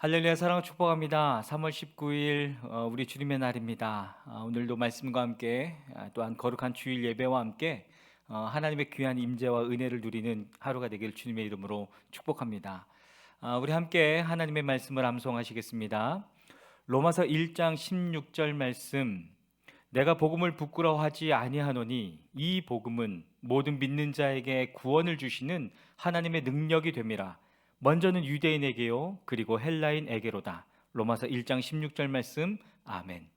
할렐루야 사랑을 축복합니다. 3월 19일 우리 주님의 날입니다. 오늘도 말씀과 함께 또한 거룩한 주일 예배와 함께 하나님의 귀한 임재와 은혜를 누리는 하루가 되길 주님의 이름으로 축복합니다. 우리 함께 하나님의 말씀을 암송하시겠습니다. 로마서 1장 16절 말씀, 내가 복음을 부끄러워하지 아니하노니 이 복음은 모든 믿는 자에게 구원을 주시는 하나님의 능력이 됨이라. 먼저는 유대인에게요 그리고 헬라인에게로다. 로마서 1장 16절 말씀. 아멘.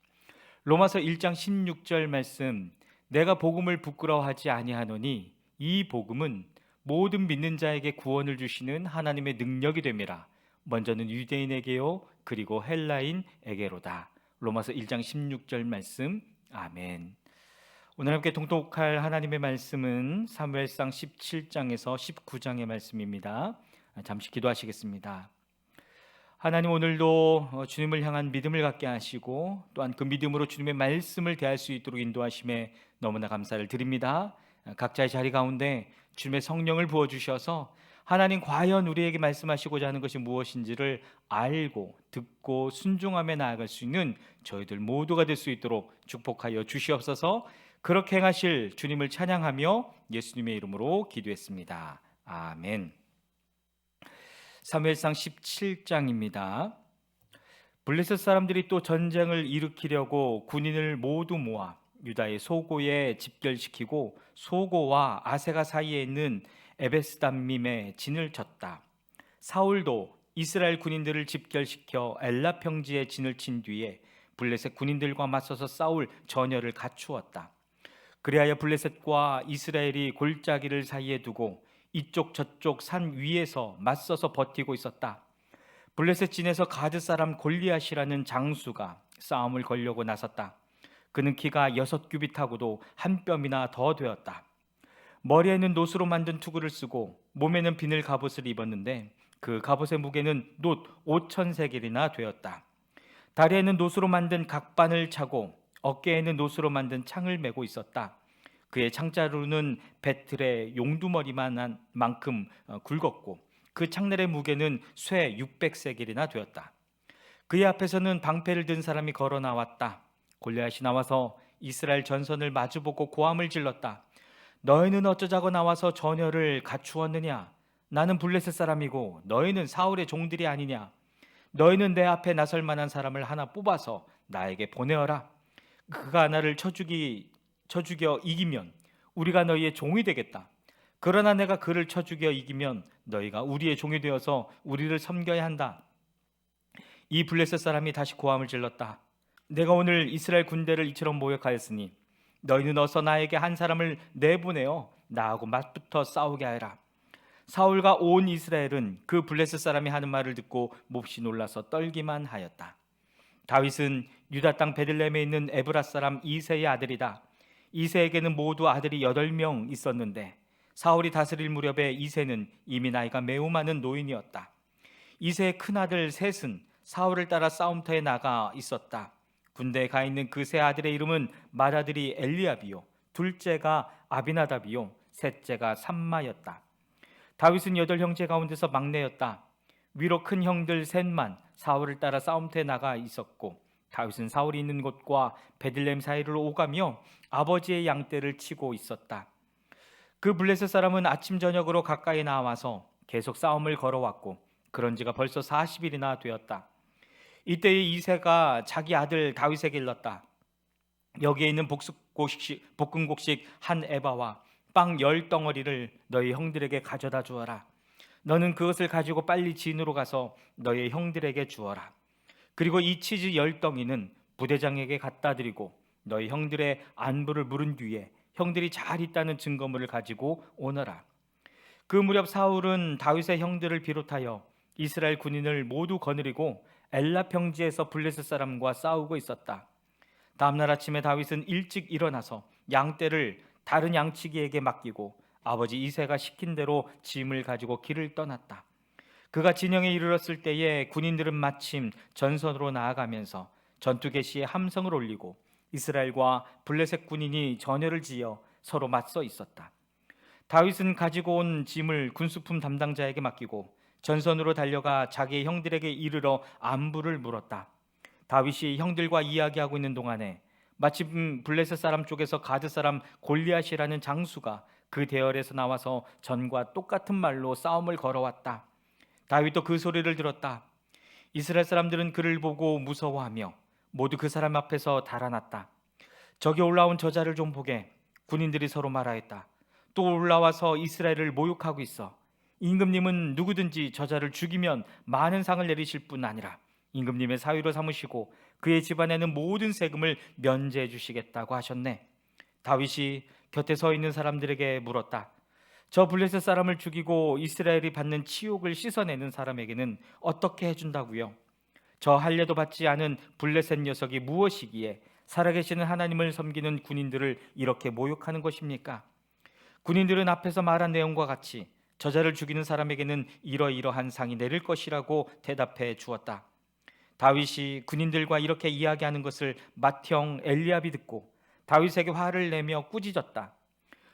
로마서 1장 16절 말씀, 내가 복음을 부끄러워하지 아니하노니 이 복음은 모든 믿는 자에게 구원을 주시는 하나님의 능력이 됨이라. 먼저는 유대인에게요 그리고 헬라인에게로다. 로마서 1장 16절 말씀. 아멘. 오늘 함께 통독할 하나님의 말씀은 사무엘상 17장에서 19장의 말씀입니다. 잠시 기도하시겠습니다. 하나님, 오늘도 주님을 향한 믿음을 갖게 하시고 또한 그 믿음으로 주님의 말씀을 대할 수 있도록 인도하심에 너무나 감사를 드립니다. 각자의 자리 가운데 주님의 성령을 부어주셔서 하나님 과연 우리에게 말씀하시고자 하는 것이 무엇인지를 알고 듣고 순종하며 나아갈 수 있는 저희들 모두가 될 수 있도록 축복하여 주시옵소서. 그렇게 행하실 주님을 찬양하며 예수님의 이름으로 기도했습니다. 아멘. 사무엘상 17장입니다. 블레셋 사람들이 또 전쟁을 일으키려고 군인을 모두 모아 유다의 소고에 집결시키고 소고와 아세가 사이에 있는 에베스담밈에 진을 쳤다. 사울도 이스라엘 군인들을 집결시켜 엘라 평지에 진을 친 뒤에 블레셋 군인들과 맞서서 싸울 전열을 갖추었다. 그리하여 블레셋과 이스라엘이 골짜기를 사이에 두고 이쪽 저쪽 산 위에서 맞서서 버티고 있었다. 블레셋 진에서 가드 사람 골리앗이라는 장수가 싸움을 걸려고 나섰다. 그는 키가 6규빗하고도 한 뼘이나 더 되었다. 머리에는 노스로 만든 투구를 쓰고 몸에는 비늘 갑옷을 입었는데 그 갑옷의 무게는 놋 5,000세겔이나 되었다. 다리에는 노스로 만든 각반을 차고 어깨에는 노스로 만든 창을 메고 있었다. 그의 창자루는 배틀의 용두머리만 만큼 굵었고 그 창날의 무게는 쇠 600세겔이나 되었다. 그의 앞에서는 방패를 든 사람이 걸어 나왔다. 골리앗이 나와서 이스라엘 전선을 마주보고 고함을 질렀다. 너희는 어쩌자고 나와서 전열을 갖추었느냐? 나는 블레셋 사람이고 너희는 사울의 종들이 아니냐? 너희는 내 앞에 나설 만한 사람을 하나 뽑아서 나에게 보내어라. 그가 나를 쳐 죽여 이기면 우리가 너희의 종이 되겠다. 그러나 내가 그를 쳐 죽여 이기면 너희가 우리의 종이 되어서 우리를 섬겨야 한다. 이 블레셋 사람이 다시 고함을 질렀다. 내가 오늘 이스라엘 군대를 이처럼 모욕하였으니 너희는 어서 나에게 한 사람을 내보내어 나하고 맞붙어 싸우게 하라. 사울과 온 이스라엘은 그 블레셋 사람이 하는 말을 듣고 몹시 놀라서 떨기만 하였다. 다윗은 유다 땅 베들레헴에 있는 에브라 사람 이새의 아들이다. 이새에게는 모두 아들이 8명 있었는데 사울이 다스릴 무렵에 이새는 이미 나이가 매우 많은 노인이었다. 이새의 큰아들 셋은 사울을 따라 싸움터에 나가 있었다. 군대에 가 있는 그 세 아들의 이름은 맏아들이 엘리압이요 둘째가 아비나답이요 셋째가 삼마였다. 다윗은 8형제 가운데서 막내였다. 위로 큰 형들 셋만 사울을 따라 싸움터에 나가 있었고 다윗은 사울이 있는 곳과 베들레헴 사이를 오가며 아버지의 양떼를 치고 있었다. 그 블레셋 사람은 아침 저녁으로 가까이 나와서 계속 싸움을 걸어왔고 그런 지가 벌써 40일이나 되었다. 이때에 이새가 자기 아들 다윗에게 일렀다. 여기에 있는 볶음곡식 한 에바와 빵 10덩어리를 너희 형들에게 가져다 주어라. 너는 그것을 가지고 빨리 진으로 가서 너희 형들에게 주어라. 그리고 이 치즈 10덩이는 부대장에게 갖다 드리고 너희 형들의 안부를 물은 뒤에 형들이 잘 있다는 증거물을 가지고 오너라. 그 무렵 사울은 다윗의 형들을 비롯하여 이스라엘 군인을 모두 거느리고 엘라 평지에서 블레셋 사람과 싸우고 있었다. 다음날 아침에 다윗은 일찍 일어나서 양떼를 다른 양치기에게 맡기고 아버지 이새가 시킨 대로 짐을 가지고 길을 떠났다. 그가 진영에 이르렀을 때에 군인들은 마침 전선으로 나아가면서 전투 개시에 함성을 올리고 이스라엘과 블레셋 군인이 전열을 지어 서로 맞서 있었다. 다윗은 가지고 온 짐을 군수품 담당자에게 맡기고 전선으로 달려가 자기의 형들에게 이르러 안부를 물었다. 다윗이 형들과 이야기하고 있는 동안에 마침 블레셋 사람 쪽에서 가드 사람 골리앗이라는 장수가 그 대열에서 나와서 전과 똑같은 말로 싸움을 걸어왔다. 다윗도 그 소리를 들었다. 이스라엘 사람들은 그를 보고 무서워하며 모두 그 사람 앞에서 달아났다. 저기 올라온 저자를 좀 보게. 군인들이 서로 말하였다. 또 올라와서 이스라엘을 모욕하고 있어. 임금님은 누구든지 저자를 죽이면 많은 상을 내리실 뿐 아니라 임금님의 사위로 삼으시고 그의 집안에는 모든 세금을 면제해 주시겠다고 하셨네. 다윗이 곁에 서 있는 사람들에게 물었다. 저 블레셋 사람을 죽이고 이스라엘이 받는 치욕을 씻어내는 사람에게는 어떻게 해준다고요? 저 할례도 받지 않은 블레셋 녀석이 무엇이기에 살아계시는 하나님을 섬기는 군인들을 이렇게 모욕하는 것입니까? 군인들은 앞에서 말한 내용과 같이 저자를 죽이는 사람에게는 이러이러한 상이 내릴 것이라고 대답해 주었다. 다윗이 군인들과 이렇게 이야기하는 것을 맏형 엘리압이 듣고 다윗에게 화를 내며 꾸짖었다.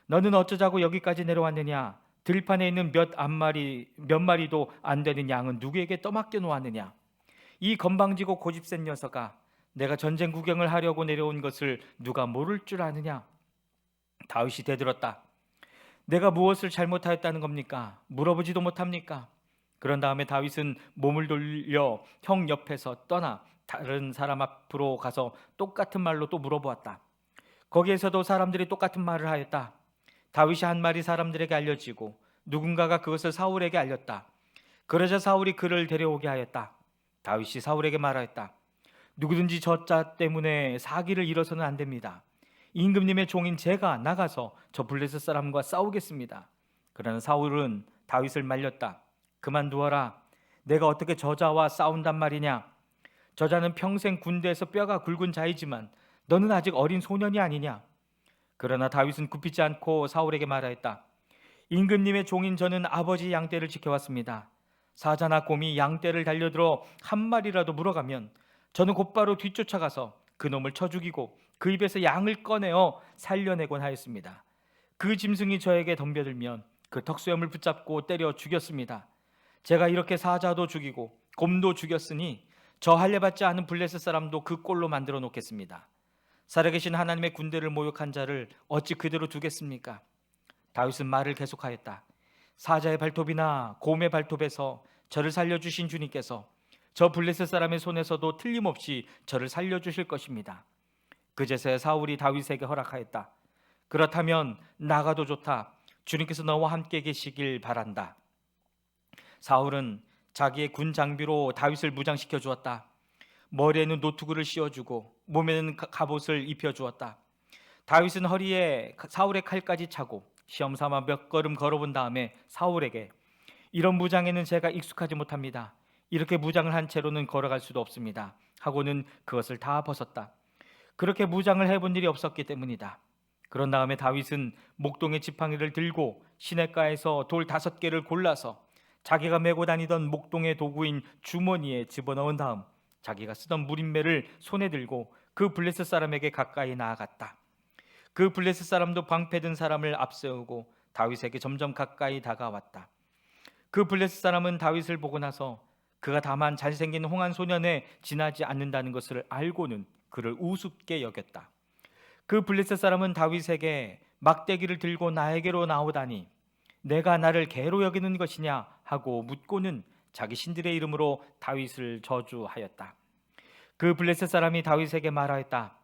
너는 어쩌자고 여기까지 내려왔느냐? 들판에 있는 몇 마리도 안 되는 양은 누구에게 떠맡겨 놓았느냐? 이 건방지고 고집센 녀석아, 내가 전쟁 구경을 하려고 내려온 것을 누가 모를 줄 아느냐? 다윗이 대들었다. 내가 무엇을 잘못하였다는 겁니까? 물어보지도 못합니까? 그런 다음에 다윗은 몸을 돌려 형 옆에서 떠나 다른 사람 앞으로 가서 똑같은 말로 또 물어보았다. 거기에서도 사람들이 똑같은 말을 하였다. 다윗이 한 말이 사람들에게 알려지고 누군가가 그것을 사울에게 알렸다. 그러자 사울이 그를 데려오게 하였다. 다윗이 사울에게 말하였다. 누구든지 저 자 때문에 사기를 일어서는 안 됩니다. 임금님의 종인 제가 나가서 저 블레셋 사람과 싸우겠습니다. 그러나 사울은 다윗을 말렸다. 그만두어라. 내가 어떻게 저자와 싸운단 말이냐? 저자는 평생 군대에서 뼈가 굵은 자이지만 너는 아직 어린 소년이 아니냐? 그러나 다윗은 굽히지 않고 사울에게 말하였다. 임금님의 종인 저는 아버지 양떼를 지켜왔습니다. 사자나 곰이 양떼를 달려들어 한 마리라도 물어가면 저는 곧바로 뒤쫓아가서 그 놈을 쳐 죽이고 그 입에서 양을 꺼내어 살려내곤 하였습니다. 그 짐승이 저에게 덤벼들면 그 턱수염을 붙잡고 때려 죽였습니다. 제가 이렇게 사자도 죽이고 곰도 죽였으니 저 할례받지 않은 블레셋 사람도 그 꼴로 만들어 놓겠습니다. 살아계신 하나님의 군대를 모욕한 자를 어찌 그대로 두겠습니까? 다윗은 말을 계속하였다. 사자의 발톱이나 곰의 발톱에서 저를 살려주신 주님께서 저 블레셋 사람의 손에서도 틀림없이 저를 살려주실 것입니다. 그제서야 사울이 다윗에게 허락하였다. 그렇다면 나가도 좋다. 주님께서 너와 함께 계시길 바란다. 사울은 자기의 군 장비로 다윗을 무장시켜 주었다. 머리에는 노투구를 씌워주고 몸에는 갑옷을 입혀주었다. 다윗은 허리에 사울의 칼까지 차고 시험삼아 몇 걸음 걸어본 다음에 사울에게 이런 무장에는 제가 익숙하지 못합니다. 이렇게 무장을 한 채로는 걸어갈 수도 없습니다. 하고는 그것을 다 벗었다. 그렇게 무장을 해본 일이 없었기 때문이다. 그런 다음에 다윗은 목동의 지팡이를 들고 시냇가에서 돌 5개를 골라서 자기가 메고 다니던 목동의 도구인 주머니에 집어넣은 다음 자기가 쓰던 무림매를 손에 들고 그 블레셋 사람에게 가까이 나아갔다. 그 블레셋 사람도 방패든 사람을 앞세우고 다윗에게 점점 가까이 다가왔다. 그 블레셋 사람은 다윗을 보고 나서 그가 다만 잘생긴 홍한 소년에 지나지 않는다는 것을 알고는 그를 우습게 여겼다. 그 블레셋 사람은 다윗에게 막대기를 들고 나에게로 나오다니 내가 나를 개로 여기는 것이냐 하고 묻고는 자기 신들의 이름으로 다윗을 저주하였다. 그 블레셋 사람이 다윗에게 말하였다.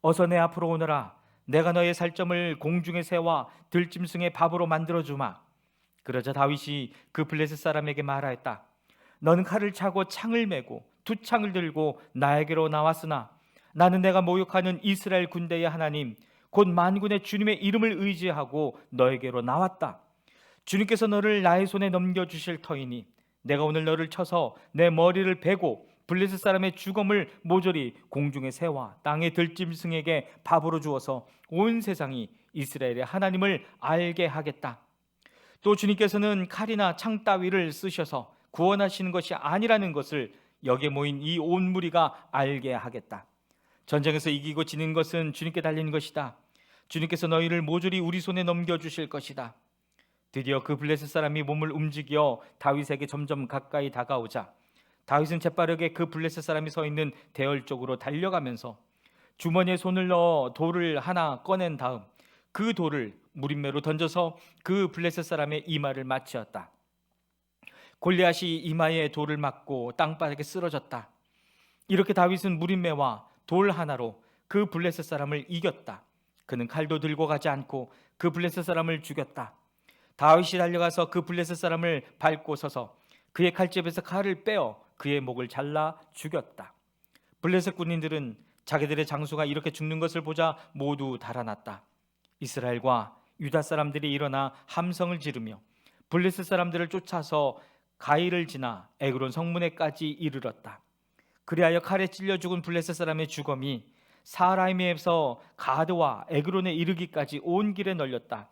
어서 내 앞으로 오너라. 내가 너의 살점을 공중의 새와 들짐승의 밥으로 만들어주마. 그러자 다윗이 그 블레셋 사람에게 말하였다. 너는 칼을 차고 창을 메고 두 창을 들고 나에게로 나왔으나 나는 내가 모욕하는 이스라엘 군대의 하나님 곧 만군의 주님의 이름을 의지하고 너에게로 나왔다. 주님께서 너를 나의 손에 넘겨주실 터이니 내가 오늘 너를 쳐서 내 머리를 베고 블레셋 사람의 주검을 모조리 공중의 새와 땅의 들짐승에게 밥으로 주어서 온 세상이 이스라엘의 하나님을 알게 하겠다. 또 주님께서는 칼이나 창 따위를 쓰셔서 구원하시는 것이 아니라는 것을 여기에 모인 이 온 무리가 알게 하겠다. 전쟁에서 이기고 지는 것은 주님께 달린 것이다. 주님께서 너희를 모조리 우리 손에 넘겨주실 것이다. 드디어 그 블레셋 사람이 몸을 움직여 다윗에게 점점 가까이 다가오자 다윗은 재빠르게 그 블레셋 사람이 서 있는 대열 쪽으로 달려가면서 주머니에 손을 넣어 돌을 하나 꺼낸 다음 그 돌을 무림매로 던져서 그 블레셋 사람의 이마를 맞추었다. 골리앗이 이마에 돌을 맞고 땅바닥에 쓰러졌다. 이렇게 다윗은 무림매와 돌 하나로 그 블레셋 사람을 이겼다. 그는 칼도 들고 가지 않고 그 블레셋 사람을 죽였다. 다윗이 달려가서 그 블레셋 사람을 밟고 서서 그의 칼집에서 칼을 빼어 그의 목을 잘라 죽였다. 블레셋 군인들은 자기들의 장수가 이렇게 죽는 것을 보자 모두 달아났다. 이스라엘과 유다 사람들이 일어나 함성을 지르며 블레셋 사람들을 쫓아서 가이를 지나 에그론 성문에까지 이르렀다. 그리하여 칼에 찔려 죽은 블레셋 사람의 주검이 사라임에서 가드와 에그론에 이르기까지 온 길에 널렸다.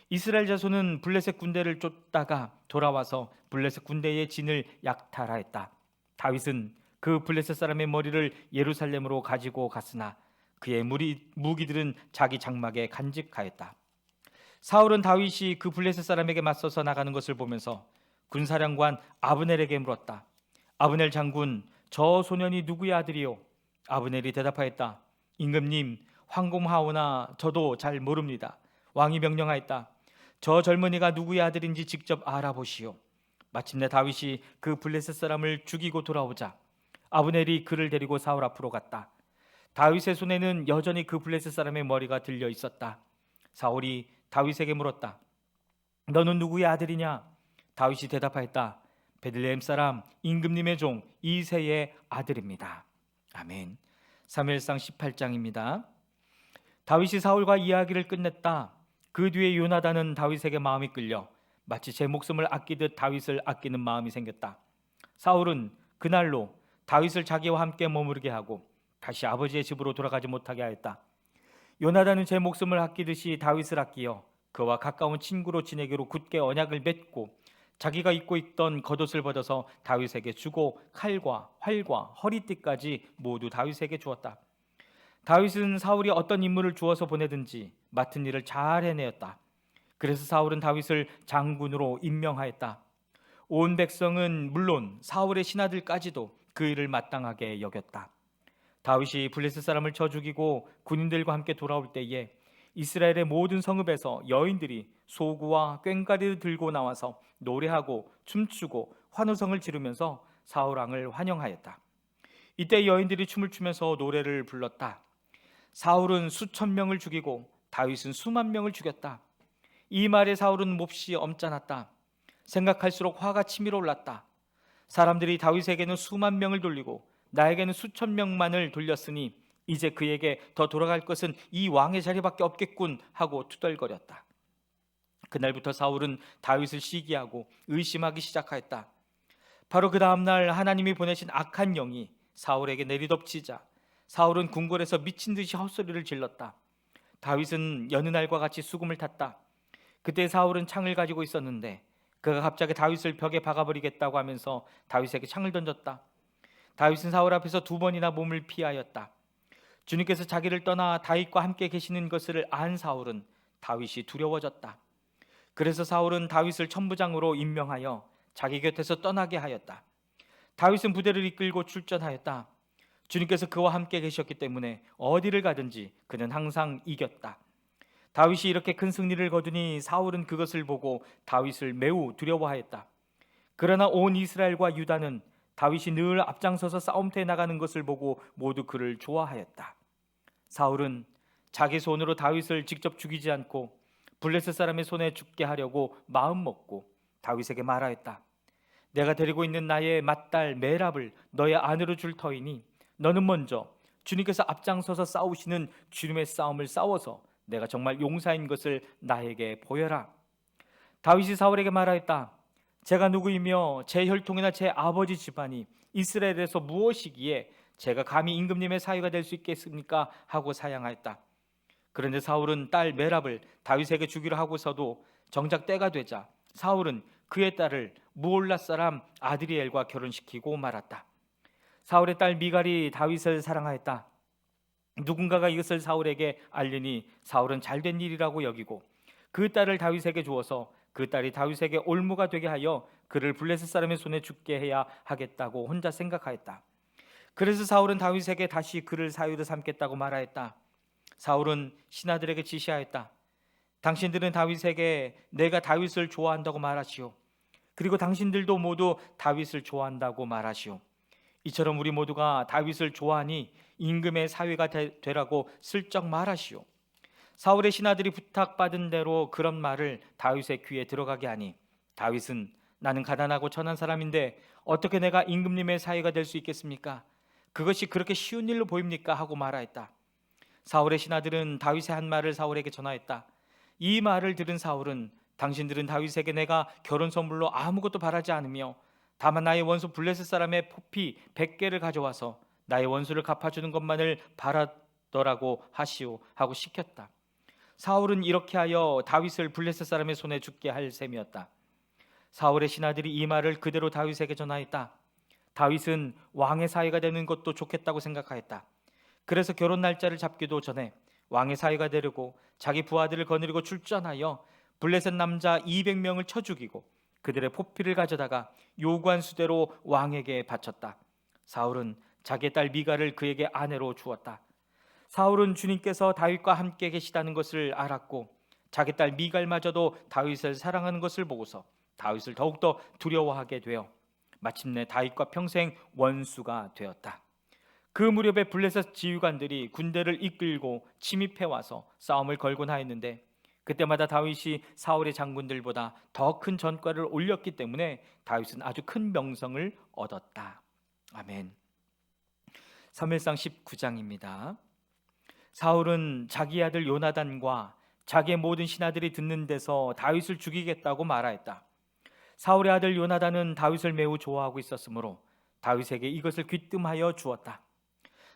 이스라엘 자손은 블레셋 군대를 쫓다가 돌아와서 블레셋 군대의 진을 약탈하였다. 다윗은 그 블레셋 사람의 머리를 예루살렘으로 가지고 갔으나 그의 무기들은 자기 장막에 간직하였다. 사울은 다윗이 그 블레셋 사람에게 맞서서 나가는 것을 보면서 군사령관 아브넬에게 물었다. 아브넬 장군, 저 소년이 누구의 아들이요? 아브넬이 대답하였다. 임금님, 황공하오나 저도 잘 모릅니다. 왕이 명령하였다. 저 젊은이가 누구의 아들인지 직접 알아보시오. 마침내 다윗이 그 블레셋 사람을 죽이고 돌아오자 아브넬이 그를 데리고 사울 앞으로 갔다. 다윗의 손에는 여전히 그 블레셋 사람의 머리가 들려 있었다. 사울이 다윗에게 물었다. 너는 누구의 아들이냐? 다윗이 대답하였다. 베들레헴 사람 임금님의 종 이새의 아들입니다. 아멘. 사무엘상 18장입니다. 다윗이 사울과 이야기를 끝냈다. 그 뒤에 요나단은 다윗에게 마음이 끌려 마치 제 목숨을 아끼듯 다윗을 아끼는 마음이 생겼다. 사울은 그날로 다윗을 자기와 함께 머무르게 하고 다시 아버지의 집으로 돌아가지 못하게 하였다. 요나단은 제 목숨을 아끼듯이 다윗을 아끼어 그와 가까운 친구로 지내기로 굳게 언약을 맺고 자기가 입고 있던 겉옷을 벗어서 다윗에게 주고 칼과 활과 허리띠까지 모두 다윗에게 주었다. 다윗은 사울이 어떤 임무를 주어서 보내든지 맡은 일을 잘 해내었다. 그래서 사울은 다윗을 장군으로 임명하였다. 온 백성은 물론 사울의 신하들까지도 그 일을 마땅하게 여겼다. 다윗이 블레셋 사람을 쳐 죽이고 군인들과 함께 돌아올 때에 이스라엘의 모든 성읍에서 여인들이 소구와 꽹과리를 들고 나와서 노래하고 춤추고 환호성을 지르면서 사울 왕을 환영하였다. 이때 여인들이 춤을 추면서 노래를 불렀다. 사울은 수천 명을 죽이고 다윗은 수만 명을 죽였다. 이 말에 사울은 몹시 엄짠했다. 생각할수록 화가 치밀어 올랐다. 사람들이 다윗에게는 수만 명을 돌리고 나에게는 수천 명만을 돌렸으니 이제 그에게 더 돌아갈 것은 이 왕의 자리밖에 없겠군 하고 투덜거렸다. 그날부터 사울은 다윗을 시기하고 의심하기 시작하였다. 바로 그 다음날 하나님이 보내신 악한 영이 사울에게 내리덮치자 사울은 궁궐에서 미친 듯이 헛소리를 질렀다. 다윗은 여느 날과 같이 수금을 탔다. 그때 사울은 창을 가지고 있었는데 그가 갑자기 다윗을 벽에 박아버리겠다고 하면서 다윗에게 창을 던졌다. 다윗은 사울 앞에서 두 번이나 몸을 피하였다. 주님께서 자기를 떠나 다윗과 함께 계시는 것을 안 사울은 다윗이 두려워졌다. 그래서 사울은 다윗을 천부장으로 임명하여 자기 곁에서 떠나게 하였다. 다윗은 부대를 이끌고 출전하였다. 주님께서 그와 함께 계셨기 때문에 어디를 가든지 그는 항상 이겼다. 다윗이 이렇게 큰 승리를 거두니 사울은 그것을 보고 다윗을 매우 두려워하였다. 그러나 온 이스라엘과 유다는 다윗이 늘 앞장서서 싸움터에 나가는 것을 보고 모두 그를 좋아하였다. 사울은 자기 손으로 다윗을 직접 죽이지 않고 블레셋 사람의 손에 죽게 하려고 마음 먹고 다윗에게 말하였다. 내가 데리고 있는 나의 맏딸 메랍을 너의 아내로 줄 터이니 너는 먼저 주님께서 앞장서서 싸우시는 주님의 싸움을 싸워서 내가 정말 용사인 것을 나에게 보여라. 다윗이 사울에게 말하였다. 제가 누구이며 제 혈통이나 제 아버지 집안이 이스라엘에서 무엇이기에 제가 감히 임금님의 사위가 될 수 있겠습니까? 하고 사양하였다. 그런데 사울은 딸 메랍을 다윗에게 주기로 하고서도 정작 때가 되자 사울은 그의 딸을 무올라 사람 아드리엘과 결혼시키고 말았다. 사울의 딸 미갈이 다윗을 사랑하였다. 누군가가 이것을 사울에게 알리니 사울은 잘된 일이라고 여기고 그 딸을 다윗에게 주어서 그 딸이 다윗에게 올무가 되게 하여 그를 블레셋 사람의 손에 죽게 해야 하겠다고 혼자 생각하였다. 그래서 사울은 다윗에게 다시 그를 사위로 삼겠다고 말하였다. 사울은 신하들에게 지시하였다. 당신들은 다윗에게 내가 다윗을 좋아한다고 말하시오. 그리고 당신들도 모두 다윗을 좋아한다고 말하시오. 이처럼 우리 모두가 다윗을 좋아하니 임금의 사위가 되라고 슬쩍 말하시오. 사울의 신하들이 부탁받은 대로 그런 말을 다윗의 귀에 들어가게 하니 다윗은 나는 가난하고 천한 사람인데 어떻게 내가 임금님의 사위가 될 수 있겠습니까? 그것이 그렇게 쉬운 일로 보입니까? 하고 말하였다. 사울의 신하들은 다윗의 한 말을 사울에게 전하였다. 이 말을 들은 사울은 당신들은 다윗에게 내가 결혼 선물로 아무것도 바라지 않으며 다만 나의 원수 블레셋 사람의 포피 100개를 가져와서 나의 원수를 갚아주는 것만을 바라더라고 하시오 하고 시켰다. 사울은 이렇게 하여 다윗을 블레셋 사람의 손에 죽게 할 셈이었다. 사울의 신하들이 이 말을 그대로 다윗에게 전하였다. 다윗은 왕의 사위가 되는 것도 좋겠다고 생각하였다. 그래서 결혼 날짜를 잡기도 전에 왕의 사위가 되려고 자기 부하들을 거느리고 출전하여 블레셋 남자 200명을 쳐 죽이고 그들의 포피를 가져다가 요구한 수대로 왕에게 바쳤다. 사울은 자기의 딸 미갈을 그에게 아내로 주었다. 사울은 주님께서 다윗과 함께 계시다는 것을 알았고 자기 딸 미갈마저도 다윗을 사랑하는 것을 보고서 다윗을 더욱더 두려워하게 되어 마침내 다윗과 평생 원수가 되었다. 그 무렵에 블레셋 지휘관들이 군대를 이끌고 침입해 와서 싸움을 걸곤 하였는데 그때마다 다윗이 사울의 장군들보다 더 큰 전과를 올렸기 때문에 다윗은 아주 큰 명성을 얻었다. 아멘. 사무엘상 19장입니다. 사울은 자기 아들 요나단과 자기의 모든 신하들이 듣는 데서 다윗을 죽이겠다고 말하였다. 사울의 아들 요나단은 다윗을 매우 좋아하고 있었으므로 다윗에게 이것을 귀뜸하여 주었다.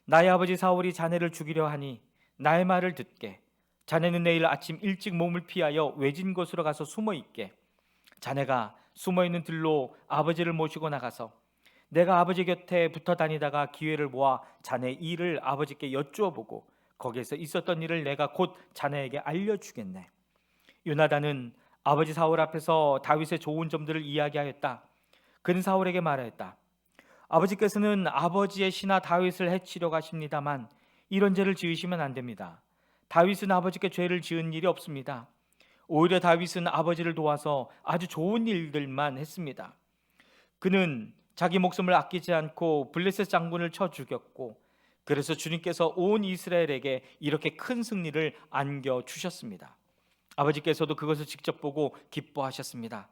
나의 아버지 사울이 자네를 죽이려 하니 나의 말을 듣게. 자네는 내일 아침 일찍 몸을 피하여 외진 곳으로 가서 숨어 있게. 자네가 숨어 있는 들로 아버지를 모시고 나가서 내가 아버지 곁에 붙어 다니다가 기회를 모아 자네 일을 아버지께 여쭈어 보고 거기에서 있었던 일을 내가 곧 자네에게 알려주겠네. 요나단은 아버지 사울 앞에서 다윗의 좋은 점들을 이야기하였다. 그는 사울에게 말하였다. 아버지께서는 아버지의 신하 다윗을 해치려고 하십니다만 이런 죄를 지으시면 안 됩니다. 다윗은 아버지께 죄를 지은 일이 없습니다. 오히려 다윗은 아버지를 도와서 아주 좋은 일들만 했습니다. 그는 자기 목숨을 아끼지 않고 블레셋 장군을 쳐 죽였고 그래서 주님께서 온 이스라엘에게 이렇게 큰 승리를 안겨주셨습니다. 아버지께서도 그것을 직접 보고 기뻐하셨습니다.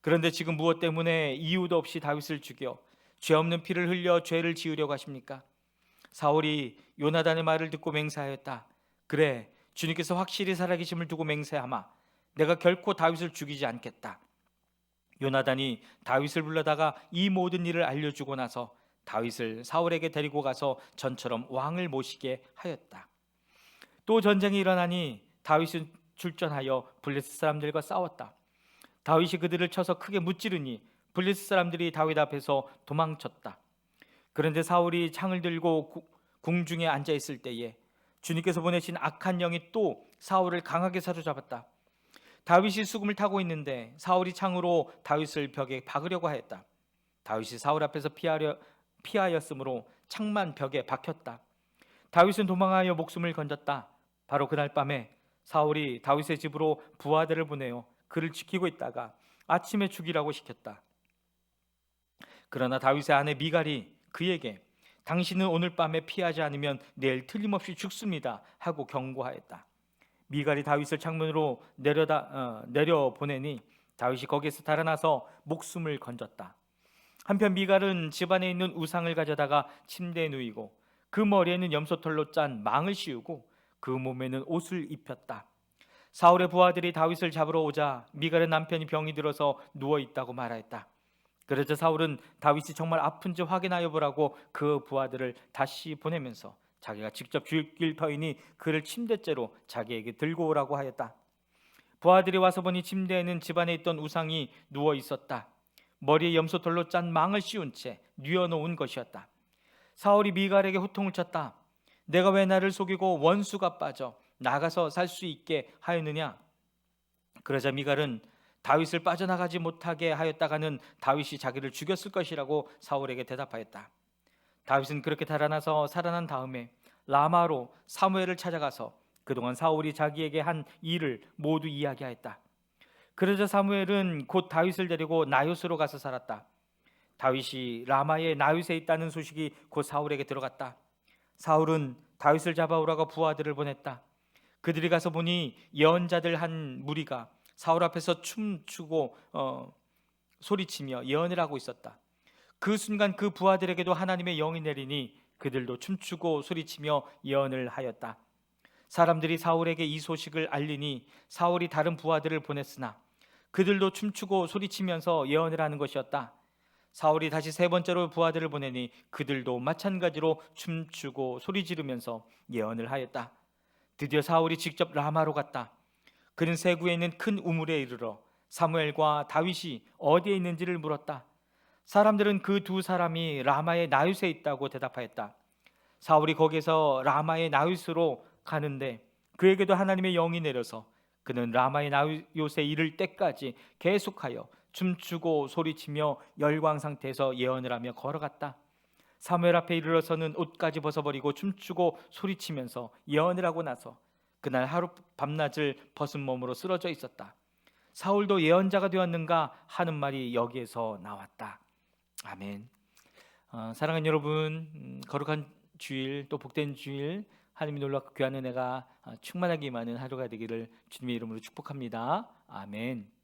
그런데 지금 무엇 때문에 이유도 없이 다윗을 죽여 죄 없는 피를 흘려 죄를 지으려고 하십니까? 사울이 요나단의 말을 듣고 맹세하였다. 그래, 주님께서 확실히 살아계심을 두고 맹세하마 내가 결코 다윗을 죽이지 않겠다. 요나단이 다윗을 불러다가 이 모든 일을 알려주고 나서 다윗을 사울에게 데리고 가서 전처럼 왕을 모시게 하였다. 또 전쟁이 일어나니 다윗은 출전하여 블레셋 사람들과 싸웠다. 다윗이 그들을 쳐서 크게 무찌르니 블레셋 사람들이 다윗 앞에서 도망쳤다. 그런데 사울이 창을 들고 궁중에 앉아 있을 때에 주님께서 보내신 악한 영이 또 사울을 강하게 사로잡았다. 다윗이 수금을 타고 있는데 사울이 창으로 다윗을 벽에 박으려고 하였다. 다윗이 사울 앞에서 피하였으므로 창만 벽에 박혔다. 다윗은 도망하여 목숨을 건졌다. 바로 그날 밤에 사울이 다윗의 집으로 부하들을 보내어 그를 지키고 있다가 아침에 죽이라고 시켰다. 그러나 다윗의 아내 미갈이 그에게 당신은 오늘 밤에 피하지 않으면 내일 틀림없이 죽습니다 하고 경고하였다. 미갈이 다윗을 창문으로 내려보내니 다윗이 거기에서 달아나서 목숨을 건졌다. 한편 미갈은 집안에 있는 우상을 가져다가 침대에 누이고 그 머리에는 염소털로 짠 망을 씌우고 그 몸에는 옷을 입혔다. 사울의 부하들이 다윗을 잡으러 오자 미갈의 남편이 병이 들어서 누워있다고 말하였다. 그러자 사울은 다윗이 정말 아픈지 확인하여 보라고 그 부하들을 다시 보내면서 자기가 직접 죽일 터이니 그를 침대째로 자기에게 들고 오라고 하였다. 부하들이 와서 보니 침대에는 집안에 있던 우상이 누워 있었다. 머리에 염소털로 짠 망을 씌운 채 뉘어놓은 것이었다. 사울이 미갈에게 호통을 쳤다. 내가 왜 나를 속이고 원수가 빠져 나가서 살 수 있게 하였느냐? 그러자 미갈은 다윗을 빠져나가지 못하게 하였다가는 다윗이 자기를 죽였을 것이라고 사울에게 대답하였다. 다윗은 그렇게 달아나서 살아난 다음에 라마로 사무엘을 찾아가서 그동안 사울이 자기에게 한 일을 모두 이야기하였다. 그러자 사무엘은 곧 다윗을 데리고 나요스로 가서 살았다. 다윗이 라마의 나윗에 있다는 소식이 곧 사울에게 들어갔다. 사울은 다윗을 잡아오라고 부하들을 보냈다. 그들이 가서 보니 예언자들 한 무리가 사울 앞에서 춤추고 소리치며 예언을 하고 있었다. 그 순간 그 부하들에게도 하나님의 영이 내리니 그들도 춤추고 소리치며 예언을 하였다. 사람들이 사울에게 이 소식을 알리니 사울이 다른 부하들을 보냈으나 그들도 춤추고 소리치면서 예언을 하는 것이었다. 사울이 다시 세 번째로 부하들을 보내니 그들도 마찬가지로 춤추고 소리 지르면서 예언을 하였다. 드디어 사울이 직접 라마로 갔다. 그는 세구에 있는 큰 우물에 이르러 사무엘과 다윗이 어디에 있는지를 물었다. 사람들은 그 두 사람이 라마의 나윗에 있다고 대답하였다. 사울이 거기서 라마의 나윗으로 가는데 그에게도 하나님의 영이 내려서 그는 라마의 나윗에 이를 때까지 계속하여 춤추고 소리치며 열광 상태에서 예언을 하며 걸어갔다. 사무엘 앞에 이르러서는 옷까지 벗어버리고 춤추고 소리치면서 예언을 하고 나서 그날 하루 밤낮을 벗은 몸으로 쓰러져 있었다. 사울도 예언자가 되었는가 하는 말이 여기에서 나왔다. 아멘. 사랑하는 여러분, 거룩한 주일 또 복된 주일 하나님이 놀랍고 귀한 은혜가 충만하게 임하는 하루가 되기를 주님의 이름으로 축복합니다. 아멘.